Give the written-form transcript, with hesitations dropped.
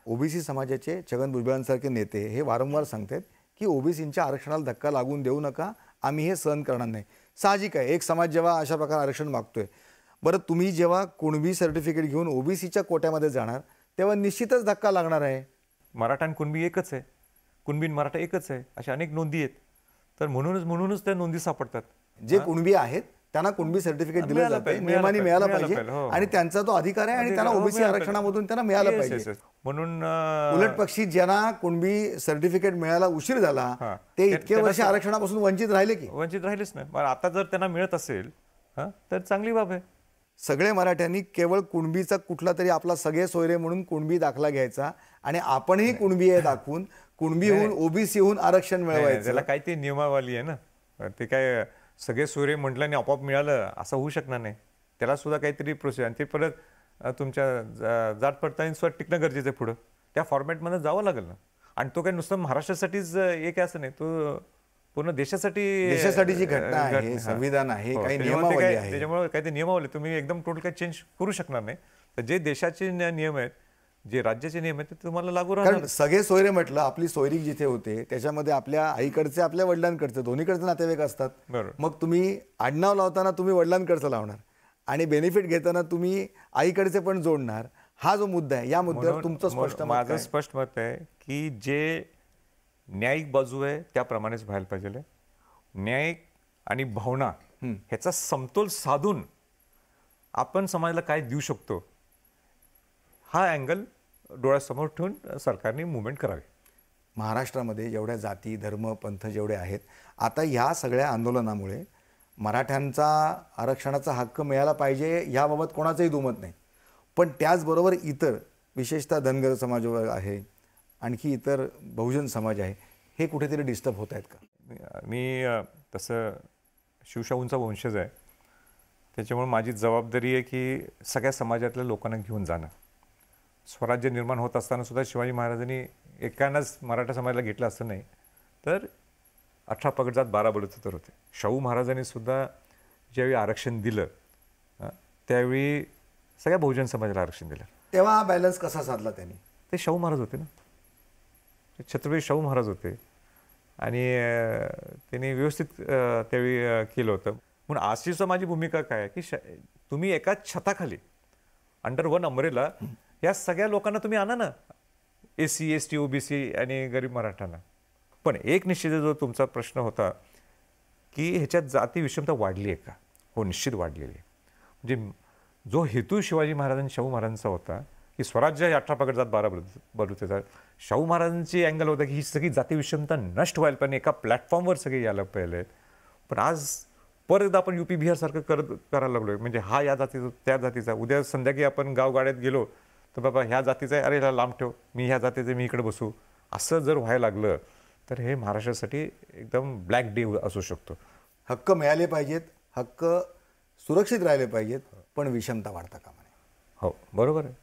OBC समाजाचे छगन भुजबळांसारखे नेते हे वारंवार सांगतात की ओबीसींच्या आरक्षणाला धक्का लागून देऊ नका, आम्ही हे सहन करणार नाही. साहजिक आहे, एक समाज जेव्हा अशा प्रकारे आरक्षण मागतोय, बरं तुम्ही जेव्हा कुणबी सर्टिफिकेट घेऊन ओबीसीच्या कोट्यामध्ये जाणार तेव्हा निश्चितच धक्का लागणार आहे. मराठा आणि कुणबी एकच आहे, कुणबी आणि मराठा एकच आहे, अशा अनेक नोंदी आहेत. तर म्हणूनच त्या नोंदी सापडतात. जे कुणबी आहेत त्यांना कुणबी सर्टिफिकेट दिलं जाते, नियमाने मिळालं पाहिजे आणि त्यांचा तो अधिकार आहे आणि त्यांना ओबीसी आरक्षणामधून त्यांना मिळालं पाहिजे. म्हणून उलट पक्षी ज्यांना कुणबी सर्टिफिकेट मिळायला उशीर झाला ते इतके वर्ष आरक्षणापासून वंचित राहिले की वंचित राहिलेच नाही. आता जर त्यांना मिळत असेल तर चांगली बाब आहे. सगळे मराठ्यांनी केवळ कुणबीचा कुठला तरी आपला सगळे सोयरे म्हणून कुणबी दाखला घ्यायचा आणि आपणही कुणबी आहे दाखवून कुणबी होऊन ओबीसी होऊन आरक्षण मिळवायचं. त्याला काही ते नियमावली आहे ना, ते काय सगळे सोयरे म्हटलं आणि आपोआप मिळालं असं होऊ शकणार नाही. त्याला सुद्धा काहीतरी प्रोसेस आणि ते परत तुमच्या जात पडताळणी टिकणं गरजेचं आहे. पुढं त्या फॉर्मॅटमध्ये जावं लागेल ना. आणि तो काही नुसतं महाराष्ट्रासाठीच एक असं नाही, तो पूर्ण देशासाठी जी घटना आहे, संविधान आहे, काही नियमावली आहे. त्याच्यामुळे काही ते नियमावली तुम्ही एकदम टोटल काही चेंज करू शकणार नाही. तर जे देशाचे नियम आहेत, जे राज्याचे नियम आहेत ते तुम्हाला लागू राहणार. सगळे सोयरे म्हटलं, आपली सोयरीक जिथे होते त्याच्यामध्ये आपल्या आईकडचे आपल्या वडिलांकडचे दोन्हीकडचे नातेवाईक असतात. मग तुम्ही आडनाव लावताना तुम्ही वडिलांकडचं लावणार आणि बेनिफिट घेताना तुम्ही आईकडचे पण जोडणार. हा जो मुद्दा आहे, या मुद्द्यावर तुमचं माझं स्पष्ट मत आहे की जे न्यायिक बाजू आहे त्याप्रमाणेच व्हायला पाहिजे. न्यायिक आणि भावना ह्याचा समतोल साधून आपण समाजाला काय देऊ शकतो हा अँगल डोळ्यासमोर ठेवून सरकारने मुवमेंट करावी. महाराष्ट्रामध्ये जेवढ्या जाती धर्म पंथ जेवढे आहेत, आता ह्या सगळ्या आंदोलनामुळे मराठ्यांचा आरक्षणाचा हक्क मिळाला पाहिजे याबाबत कोणाचंही दुमत नाही. पण त्याचबरोबर इतर विशेषतः धनगर समाज आहे, आणखी इतर बहुजन समाज आहे, हे कुठेतरी डिस्टर्ब होत आहेत का? मी तसं शिवशाहूंचा वंशज आहे, त्याच्यामुळे माझी जबाबदारी आहे की सगळ्या समाजातल्या लोकांना घेऊन जाणं. स्वराज्य निर्माण होत असताना सुद्धा शिवाजी महाराजांनी एकानंच मराठा समाजाला घेतलं असं नाही, तर 18 पगड जात 12 बलुतेतर होते. शाहू महाराजांनी सुद्धा ज्यावेळी आरक्षण दिलं त्यावेळी सगळ्या बहुजन समाजाला आरक्षण दिलं. तेव्हा हा बॅलन्स कसा साधला त्यांनी? ते शाहू महाराज होते ना, छत्रपती शाहू महाराज होते आणि त्यांनी व्यवस्थित त्यावेळी केलं होतं. म्हणून आजचीच माझी भूमिका काय आहे की तुम्ही एका छताखाली अंडर वन अम्ब्रेला या सगळ्या लोकांना तुम्ही आणा ना, SC ST OBC आणि गरीब मराठ्यांना. पण एक निश्चित जो तुमचा प्रश्न होता की ह्याच्यात जाती विषमता वाढली आहे का? हो, निश्चित वाढलेली आहे. म्हणजे जो हेतू शिवाजी महाराजांनी शाहू महाराजांचा होता की स्वराज्य हे 18 पगड जात 12 बलुतेदार, शाहू महाराजांची अँगल होता की ही सगळी जाती विषमता नष्ट व्हायला पाहिजे, एका प्लॅटफॉर्मवर सगळे यायला पाहिजे. पण आज परत एकदा आपण UP बिहारसारखं करायला लागलो. म्हणजे हा या जातीचा त्या जातीचा, उद्या संध्याकाळी आपण गावगाड्यात गेलो तर बाबा ह्या जातीचा आहे, अरे ह्याला लांब ठेव, मी ह्या जातीचं मी इकडे बसू, असं जर व्हायला लागलं तर हे महाराष्ट्रासाठी एकदम ब्लॅक डे असू शकतो. हक्क मिळाले पाहिजेत, हक्क सुरक्षित राहिले पाहिजेत, पण विषमता वाढता कामा नये. हो, बरोबर आहे.